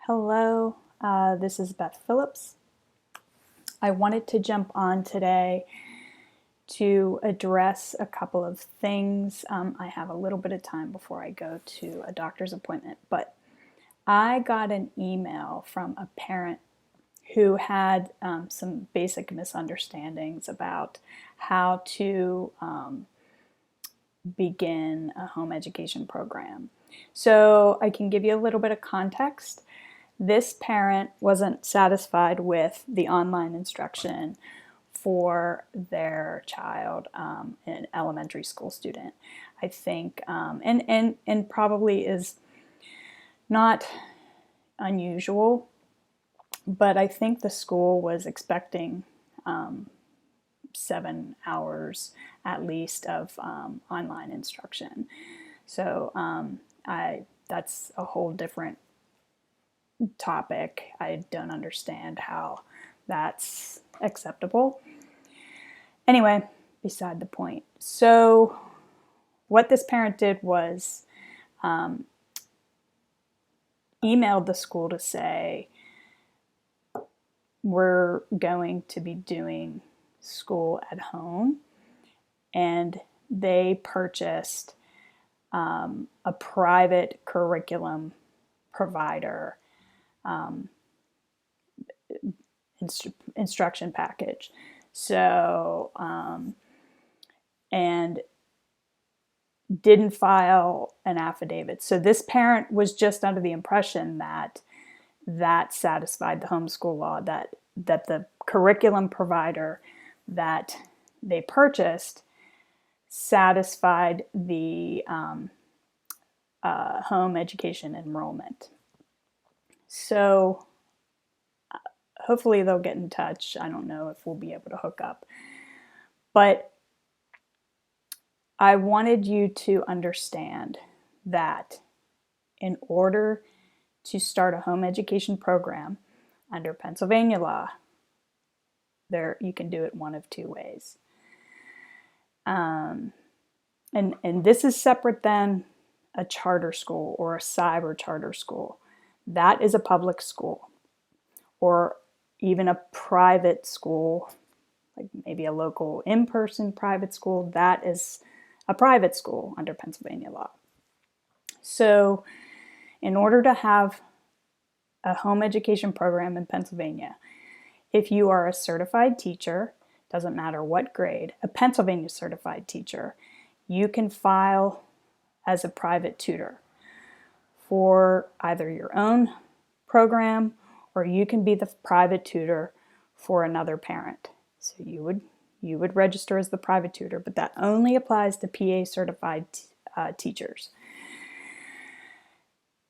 Hello, this is Beth Phillips. I wanted to jump on today to address a couple of things. I have a little bit of time before I go to a doctor's appointment, but I got an email from a parent who had some basic misunderstandings about how to begin a home education program. So I can give you a little bit of context. This parent wasn't satisfied with the online instruction for their child, an elementary school student. I think, and probably is not unusual, but I think the school was expecting 7 hours at least of online instruction. So that's a whole different topic. I don't understand how that's acceptable. Anyway, beside the point. So what this parent did was emailed the school to say, we're going to be doing school at home, and they purchased a private curriculum provider instruction package. So, and didn't file an affidavit. So this parent was just under the impression that that satisfied the homeschool law, that the curriculum provider that they purchased satisfied the home education enrollment. So hopefully they'll get in touch. I don't know if we'll be able to hook up. But I wanted you to understand that in order to start a home education program under Pennsylvania law, you can do it one of two ways. And this is separate than a charter school or a cyber charter school. That is a public school, or even a private school, like maybe a local in-person private school. That is a private school under Pennsylvania law. So in order to have a home education program in Pennsylvania, if you are a certified teacher, doesn't matter what grade, a Pennsylvania certified teacher, you can file as a private tutor for either your own program, or you can be the private tutor for another parent. So you would register as the private tutor, but that only applies to PA certified teachers.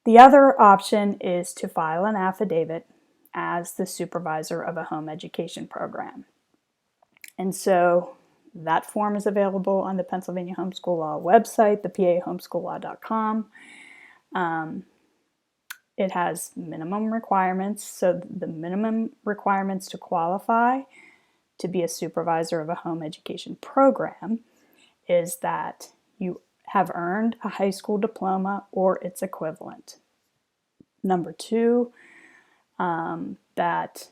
The other option is to file an affidavit as the supervisor of a home education program. And so that form is available on the Pennsylvania Homeschool Law website, the PAHomeschoolLaw.com. It has minimum requirements. So the minimum requirements to qualify to be a supervisor of a home education program is that you have earned a high school diploma or its equivalent. Number two, that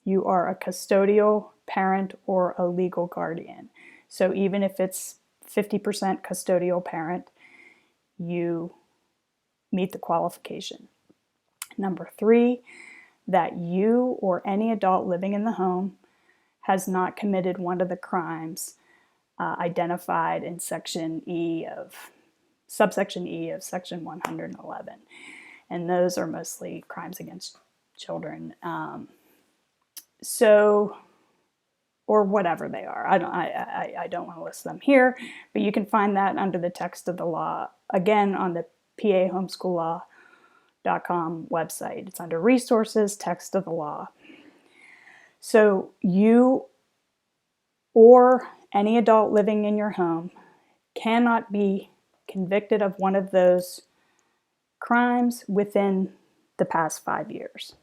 you are a custodial parent or a legal guardian. So even if it's 50% custodial parent, you meet the qualification. Number three, that you or any adult living in the home has not committed one of the crimes identified in subsection E of section 111. And those are mostly crimes against children. Or whatever they are. I don't want to list them here, but you can find that under the text of the law, again, on the PAHomeschoolLaw.com website. It's under resources, text of the law. So you or any adult living in your home cannot be convicted of one of those crimes within the past 5 years.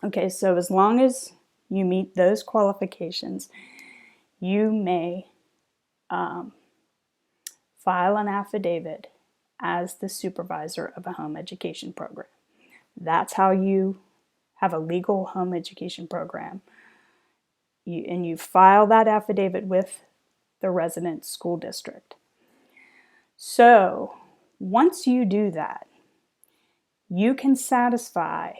Okay, so as long as you meet those qualifications, you may file an affidavit as the supervisor of a home education program. That's how you have a legal home education program. And you file that affidavit with the resident school district. So once you do that, you can satisfy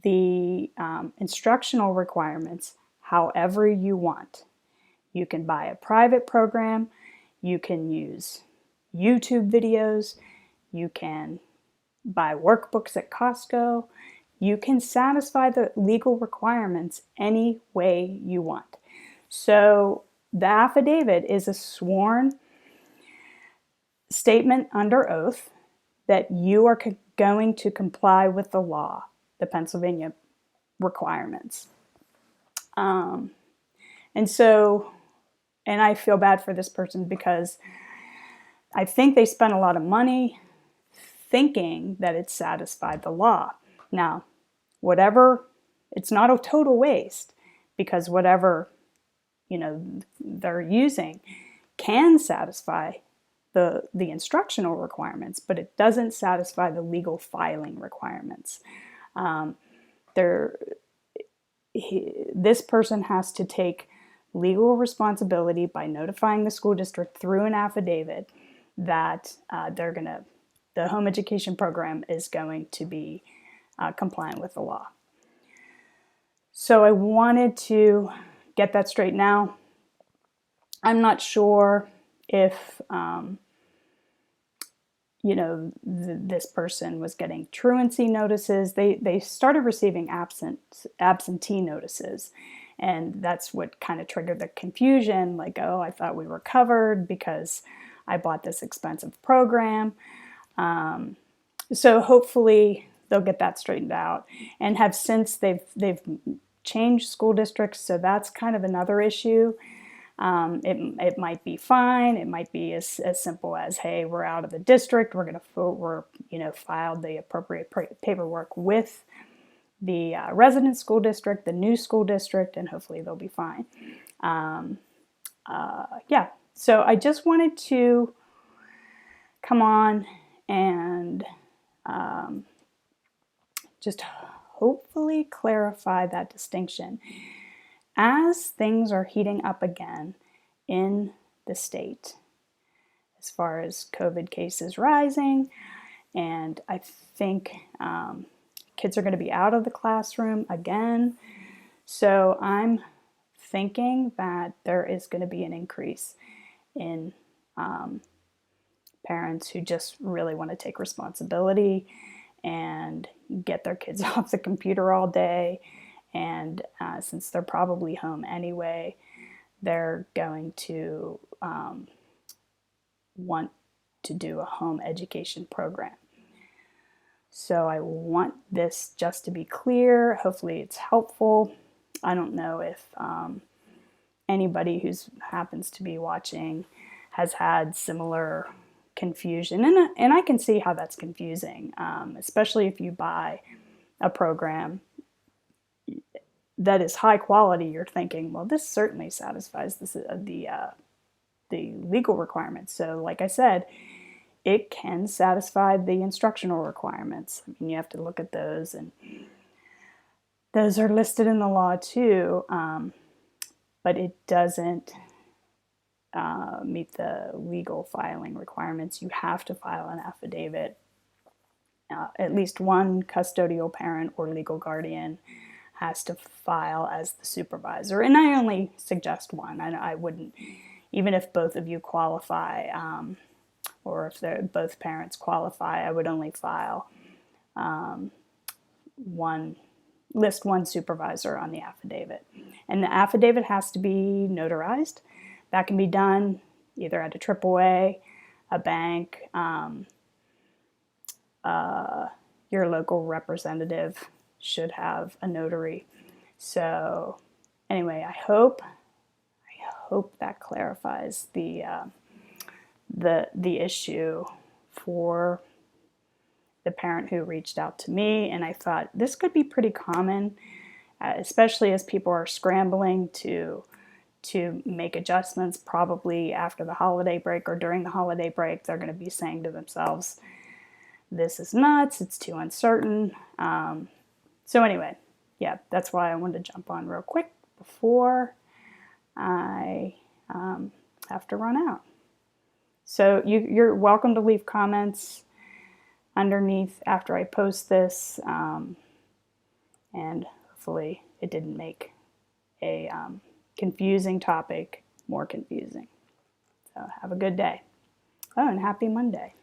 the instructional requirements however you want. You can buy a private program, you can use YouTube videos, you can buy workbooks at Costco. You can satisfy the legal requirements any way you want. So the affidavit is a sworn statement under oath that you are going to comply with the law, the Pennsylvania requirements. And I feel bad for this person because I think they spent a lot of money thinking that it satisfied the law. Now, it's not a total waste, because whatever, they're using can satisfy the instructional requirements, but it doesn't satisfy the legal filing requirements. This person has to take legal responsibility by notifying the school district through an affidavit that the home education program is going to be compliant with the law. So I wanted to get that straight now. I'm not sure if this person was getting truancy notices. They started receiving absentee notices, and that's what kind of triggered the confusion. Like, oh, I thought we were covered because I bought this expensive program. So hopefully they'll get that straightened out, and have since they've changed school districts, so that's kind of another issue. It might be fine. It might be as simple as, hey, we're out of the district. We're filed the appropriate paperwork with the resident school district, the new school district, and hopefully they'll be fine. So I just wanted to come on and just hopefully clarify that distinction. As things are heating up again in the state, as far as COVID cases rising, and I think kids are going to be out of the classroom again. So I'm thinking that there is going to be an increase in parents who just really want to take responsibility and get their kids off the computer all day. And since they're probably home anyway, they're going to want to do a home education program. So I want this just to be clear. Hopefully it's helpful. I don't know if anybody who happens to be watching has had similar confusion. And I can see how that's confusing, especially if you buy a program that is high quality. You're thinking, well, this certainly satisfies the legal requirements. So like I said, it can satisfy the instructional requirements. I mean, you have to look at those, and those are listed in the law too, but it doesn't meet the legal filing requirements. You have to file an affidavit. At least one custodial parent or legal guardian has to file as the supervisor, and I only suggest one. I wouldn't, even if both of you qualify, or if both parents qualify, I would only file list one supervisor on the affidavit. And the affidavit has to be notarized. That can be done either at a AAA, a bank, your local representative should have a notary. So anyway, I hope that clarifies the issue for the parent who reached out to me. And I thought this could be pretty common, especially as people are scrambling to make adjustments. Probably after the holiday break or during the holiday break, they're going to be saying to themselves, this is nuts, it's too uncertain. So anyway, yeah, that's why I wanted to jump on real quick before I have to run out. So you're welcome to leave comments underneath after I post this, and hopefully it didn't make a confusing topic more confusing. So have a good day. Oh, and happy Monday.